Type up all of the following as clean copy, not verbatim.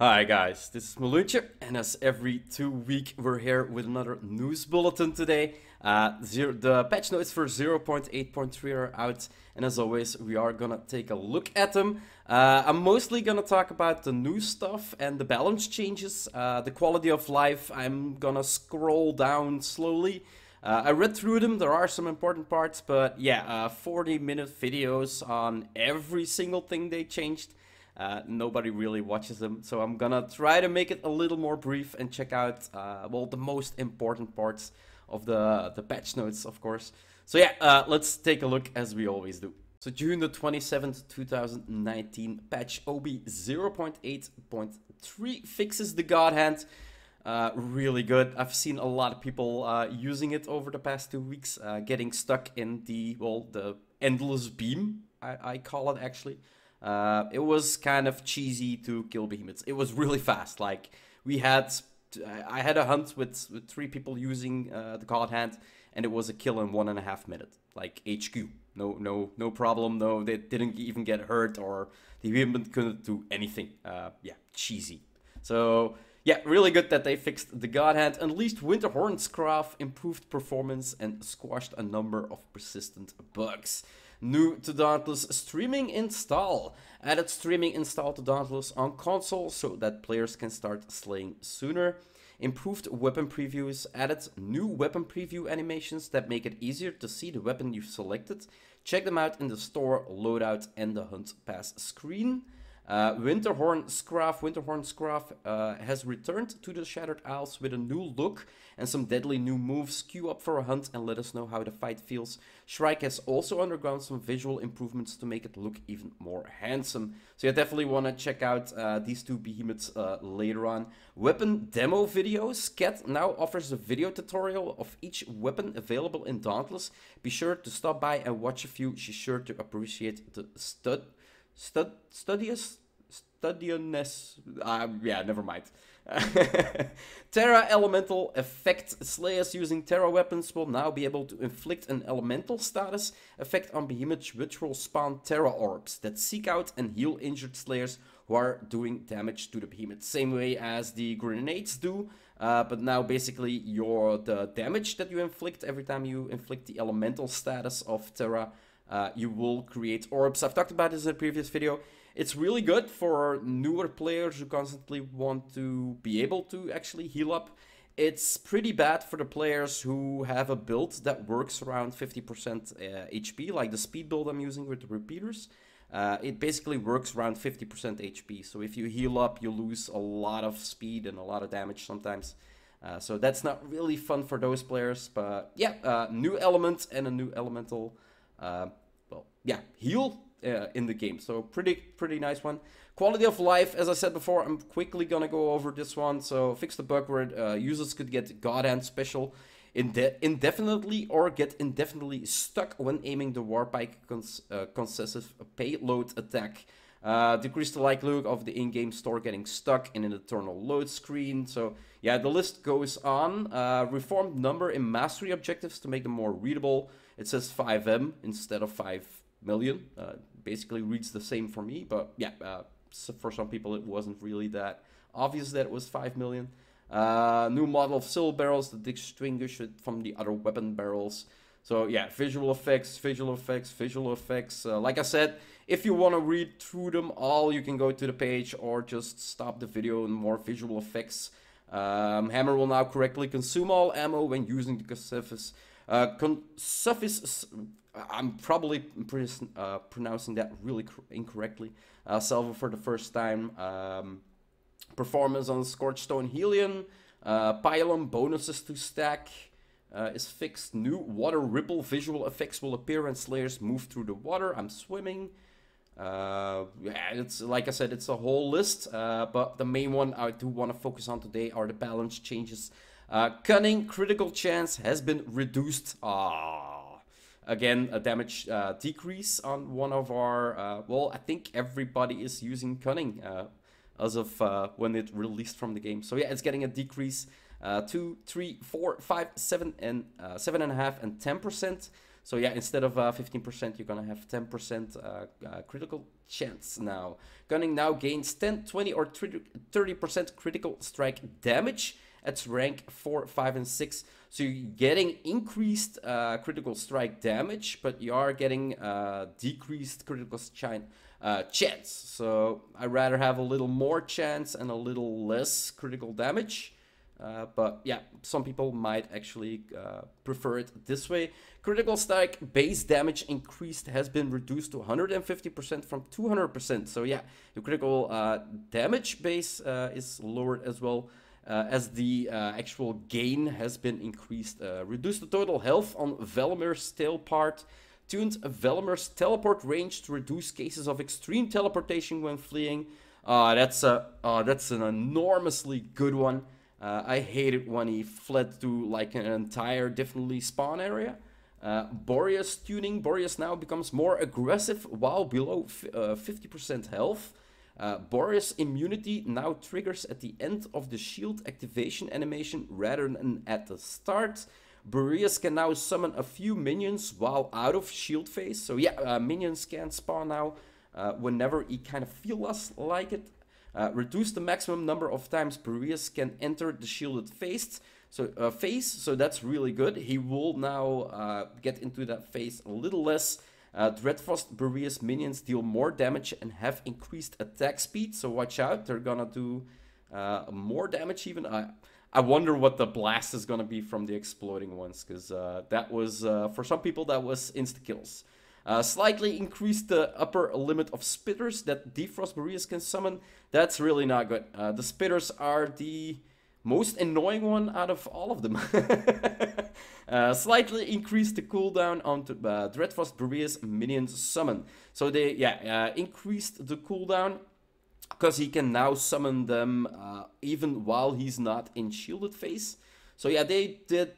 Hi guys, this is Malunche, and as every 2 week, we're here with another news bulletin today. The patch notes for 0.8.3 are out, and as always, we are gonna take a look at them. I'm mostly gonna talk about the new stuff and the balance changes, the quality of life. I'm gonna scroll down slowly. I read through them, there are some important parts, but yeah, 40-minute videos on every single thing they changed. Nobody really watches them, so I'm gonna try to make it a little more brief and check out, well, the most important parts of the patch notes, of course. So yeah, let's take a look as we always do. So June the 27th, 2019, patch OB 0.8.3 fixes the Godhand. Really good. I've seen a lot of people using it over the past 2 weeks, getting stuck in the endless beam, I call it actually. It was kind of cheesy to kill behemoths. It was really fast. Like I had a hunt with 3 people using the Godhand, and it was a kill in 1.5 minutes. Like HQ, no problem. No, they didn't even get hurt, or the behemoth couldn't do anything. Yeah, cheesy. So yeah, really good that they fixed the Godhand, unleashed Winterhorn Skraev, improved performance, and squashed a number of persistent bugs. New to Dauntless, streaming install. Added streaming install to Dauntless on console so that players can start slaying sooner. Improved weapon previews. Added new weapon preview animations that make it easier to see the weapon you've selected. Check them out in the store, loadout, and the hunt pass screen. Winterhorn Skraev has returned to the Shattered Isles with a new look and some deadly new moves. Queue up for a hunt and let us know how the fight feels. Shrike has also undergone some visual improvements to make it look even more handsome. So you definitely want to check out these 2 behemoths later on. Weapon demo videos. Cat now offers a video tutorial of each weapon available in Dauntless. Be sure to stop by and watch a few. She's sure to appreciate the studiousness. Yeah, never mind. Tera elemental effect. Slayers using Tera weapons will now be able to inflict an elemental status effect on behemoths, which will spawn Tera orbs that seek out and heal injured slayers who are doing damage to the behemoth. Same way as the grenades do, but now basically the damage that you inflict every time you inflict the elemental status of Tera, you will create orbs. I've talked about this in a previous video. It's really good for newer players who constantly want to be able to actually heal up. It's pretty bad for the players who have a build that works around 50% HP, like the speed build I'm using with the Repeaters. It basically works around 50% HP, so if you heal up, you lose a lot of speed and a lot of damage sometimes. So that's not really fun for those players, but yeah, new element and a new elemental, heal in the game. So pretty nice one. Quality of life, as I said before, I'm quickly gonna go over this one. So fix the bug where users could get Godhand special indefinitely or get indefinitely stuck when aiming the Warpike concessive payload attack. Decrease the likelihood of the in-game store getting stuck in an eternal load screen. So yeah, the list goes on. Reformed number in mastery objectives to make them more readable. It says 5M instead of 5 million. Basically reads the same for me, but yeah, so for some people it wasn't really that obvious that it was 5 million. New model of silver barrels to distinguish it from the other weapon barrels. So yeah, visual effects. Like I said, if you want to read through them all, you can go to the page or just stop the video and more visual effects. Hammer will now correctly consume all ammo when using the surface. I'm probably pronouncing that really incorrectly. Salvo for the first time. Performance on Scorchstone Helion. Pylon bonuses to stack is fixed. New water ripple visual effects will appear when slayers move through the water. I'm swimming. Yeah, it's like I said, it's a whole list. But the main one I do want to focus on today are the balance changes. Cunning critical chance has been reduced. Again, a damage decrease on one of our... well, I think everybody is using Cunning as of when it released from the game. So yeah, it's getting a decrease 2, 3, 4, 5, 7, and 7.5 and 10%. So yeah, instead of 15%, you're gonna have 10% critical chance now. Cunning now gains 10, 20, or 30% critical strike damage at rank 4, 5, and 6. So you're getting increased critical strike damage, but you are getting decreased critical chance. So I'd rather have a little more chance and a little less critical damage. But yeah, some people might actually prefer it this way. Critical strike base damage increased has been reduced to 150% from 200%. So yeah, the critical damage base is lowered as well. As the actual gain has been increased. Reduce the total health on Velamir's tail part. Tuned Velamir's teleport range to reduce cases of extreme teleportation when fleeing. That's an enormously good one. I hated when he fled to like an entire differently spawn area. Boreas tuning. Boreas now becomes more aggressive while below 50% health. Boreas immunity now triggers at the end of the shield activation animation rather than at the start. Boreas can now summon a few minions while out of shield phase. So yeah, minions can spawn now whenever he kind of feels like it. Reduce the maximum number of times Boreas can enter the shielded phase. So that's really good. He will now get into that phase a little less. Dreadfrost Boreas minions deal more damage and have increased attack speed, so watch out, they're gonna do more damage even. I wonder what the blast is gonna be from the exploding ones, because that was, for some people, that was insta-kills. Slightly increased the upper limit of spitters that Defrost Boreas can summon. That's really not good. The spitters are the most annoying one out of all of them. Slightly increased the cooldown on Dreadfrost Boreas minions summon. So they, increased the cooldown because he can now summon them even while he's not in shielded phase. So yeah, they did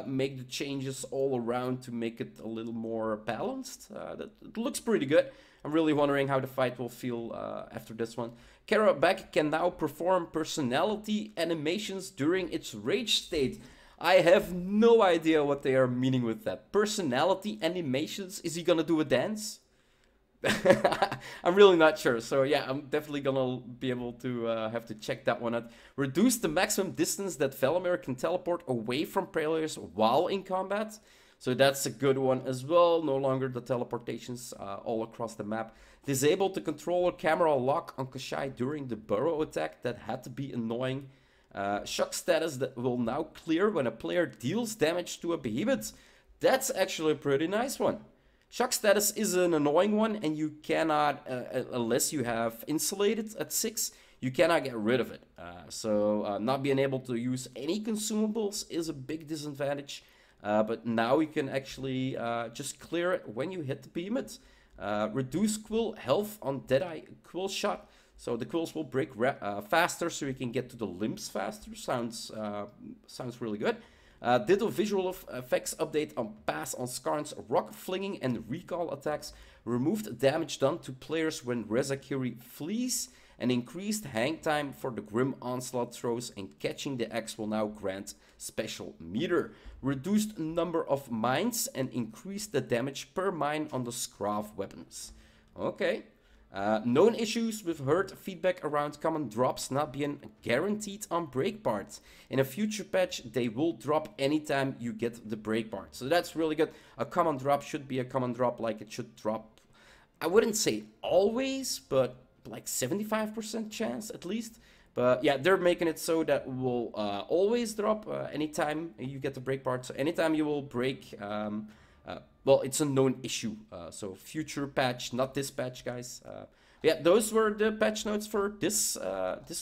make the changes all around to make it a little more balanced. That looks pretty good. I'm really wondering how the fight will feel after this one. Karabak can now perform personality animations during its rage state. I have no idea what they are meaning with that. Personality animations? Is he gonna do a dance? I'm really not sure. So yeah, I'm definitely gonna be able to have to check that one out. Reduce the maximum distance that Velamir can teleport away from players while in combat. So that's a good one as well. No longer the teleportations all across the map. Disable the controller camera lock on Kashai during the burrow attack. That had to be annoying. Shock status that will now clear when a player deals damage to a behemoth. That's actually a pretty nice one. Shock status is an annoying one, and you cannot, unless you have insulated at 6, you cannot get rid of it. So not being able to use any consumables is a big disadvantage. But now you can actually just clear it when you hit the behemoth. Reduce quill health on Deadeye quill shot. So the quills will break faster, so you can get to the limbs faster. Sounds really good. Did a visual effects update on pass on Skarn's rock flinging and recall attacks. Removed damage done to players when Rezakiri flees. And increased hang time for the Grim Onslaught throws, and catching the axe will now grant special meter. Reduced number of mines and increased the damage per mine on the Skraev weapons. Okay. Known issues with hurt feedback around common drops not being guaranteed on break parts. In a future patch, they will drop anytime you get the break part. So that's really good. A common drop should be a common drop, like it should drop, I wouldn't say always, but like 75% chance at least. But yeah, they're making it so that will always drop anytime you get the break part. So anytime you will break, well, it's a known issue. So future patch, not this patch, guys. Yeah, those were the patch notes for this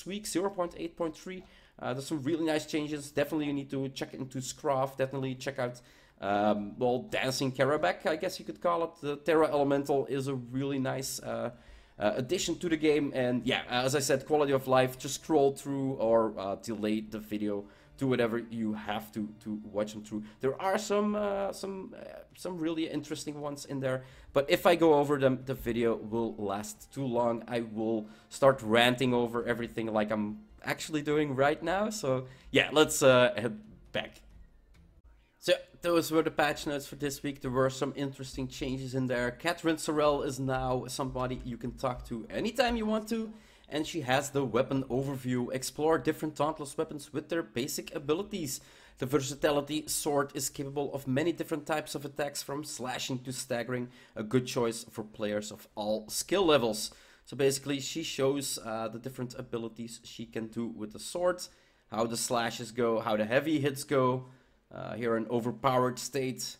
week, 0.8.3. There's some really nice changes. Definitely you need to check into Skraev. Definitely check out, well, Dancing Karabak, I guess you could call it. The Tera Elemental is a really nice addition to the game. And yeah, as I said, quality of life, just scroll through or delay the video. Do whatever you have to watch them through. There are some really interesting ones in there, but if I go over them, the video will last too long. I will start ranting over everything like I'm actually doing right now. So yeah, let's head back. So those were the patch notes for this week. There were some interesting changes in there. Catherine Sorrell is now somebody you can talk to anytime you want to. And she has the weapon overview. Explore different Dauntless weapons with their basic abilities. The versatility sword is capable of many different types of attacks, from slashing to staggering. A good choice for players of all skill levels. So basically she shows the different abilities she can do with the sword. How the slashes go, how the heavy hits go. Here an overpowered state.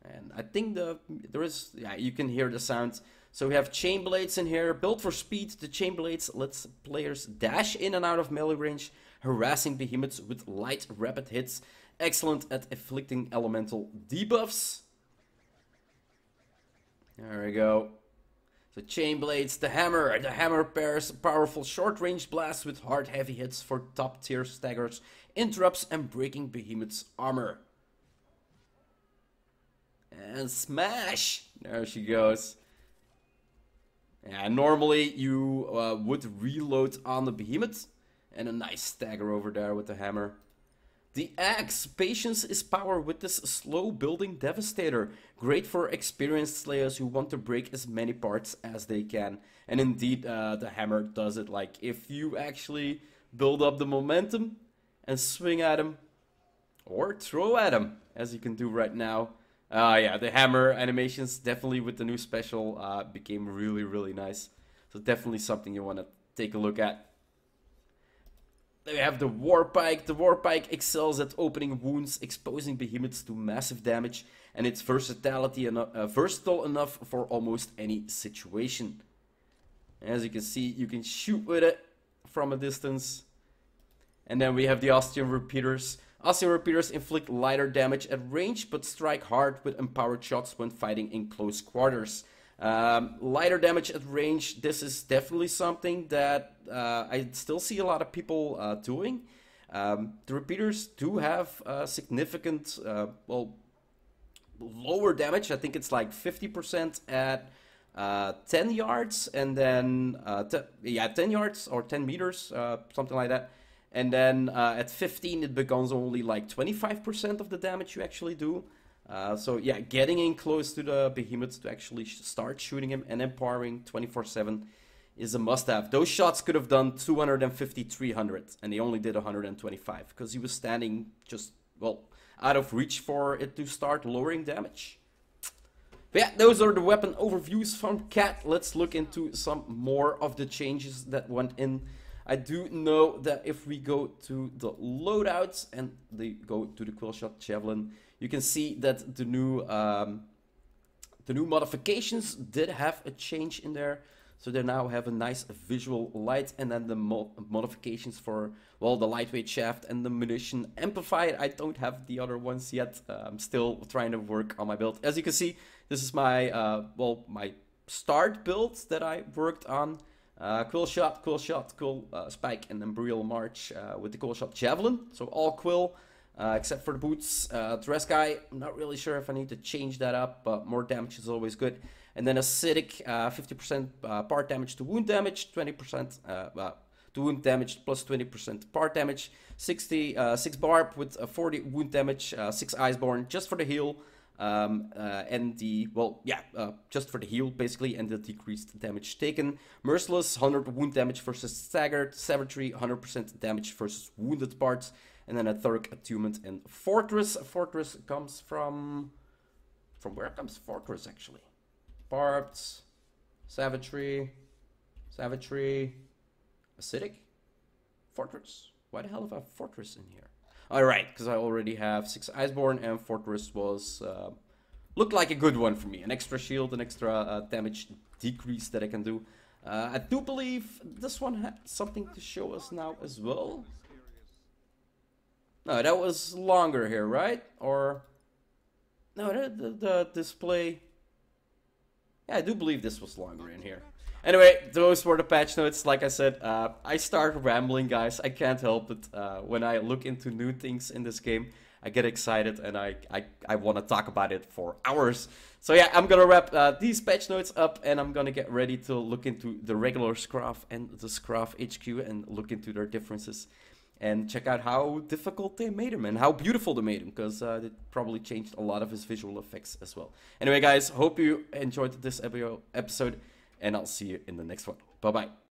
And I think you can hear the sound. So we have chain blades in here, built for speed. The chain blades lets players dash in and out of melee range, harassing behemoths with light, rapid hits. Excellent at inflicting elemental debuffs. There we go. So chain blades, the hammer. The hammer pairs powerful short-range blasts with hard, heavy hits for top-tier staggers, interrupts, and breaking behemoth's armor. And smash! There she goes. And normally you would reload on the behemoth. And a nice stagger over there with the hammer. The axe. Patience is power with this slow building devastator. Great for experienced slayers who want to break as many parts as they can. And indeed, the hammer does it. Like, if you actually build up the momentum and swing at him, or throw at him, as you can do right now. Yeah, the hammer animations definitely with the new special became really, really nice. So definitely something you want to take a look at. Then we have the Warpike. The Warpike excels at opening wounds, exposing behemoths to massive damage, and it's versatile enough for almost any situation. As you can see, you can shoot with it from a distance. And then we have the Austrian Repeaters. Austrian Repeaters inflict lighter damage at range, but strike hard with empowered shots when fighting in close quarters. Lighter damage at range, this is definitely something that I still see a lot of people doing. The Repeaters do have significant, lower damage. I think it's like 50% at 10 yards, and then 10 yards or 10 meters, something like that. And then at 15 it becomes only like 25% of the damage you actually do. So yeah, getting in close to the behemoths to actually start shooting him and empowering 24/7 is a must-have. Those shots could have done 250, 300, and they only did 125 because he was standing just, well, out of reach for it to start lowering damage. But yeah, those are the weapon overviews from Cat. Let's look into some more of the changes that went in. I do know that if we go to the loadouts and go to the Quillshot Javelin, you can see that the new modifications did have a change in there. So they now have a nice visual light, and then the modifications for, well, the lightweight shaft and the munition amplifier. I don't have the other ones yet. I'm still trying to work on my build. As you can see, this is my my start build that I worked on. Quill shot, quill spike, and Embryo March with the Quill Shot Javelin. So all quill, except for the boots. Dress guy, I'm not really sure if I need to change that up, but more damage is always good. And then acidic, 50% part damage to wound damage, 20% to wound damage plus 20% part damage. 6 barb with 40 wound damage, 6 iceborne just for the heal. And the, well, yeah, just for the heal basically, and the decreased damage taken. Merciless, 100 wound damage versus staggered. Savagery, 100% damage versus wounded parts. And then a Thuric attunement and Fortress. Fortress comes from where comes Fortress actually? Barbed, Savagery, Acidic, Fortress. Why the hell have I have Fortress in here? Alright, because I already have 6 Iceborne, and Fortress was looked like a good one for me. An extra shield, an extra damage decrease that I can do. I do believe this one had something to show us now as well. No, that was longer here, right? Or no, the display. Yeah, I do believe this was longer in here. Anyway, those were the patch notes. Like I said, I start rambling, guys. I can't help it. When I look into new things in this game, I get excited and I want to talk about it for hours. So yeah, I'm gonna wrap these patch notes up, and I'm gonna get ready to look into the regular Skraev and the Skraev HQ and look into their differences and check out how difficult they made him and how beautiful they made him, because it probably changed a lot of his visual effects as well. Anyway, guys, hope you enjoyed this episode, and I'll see you in the next one. Bye-bye.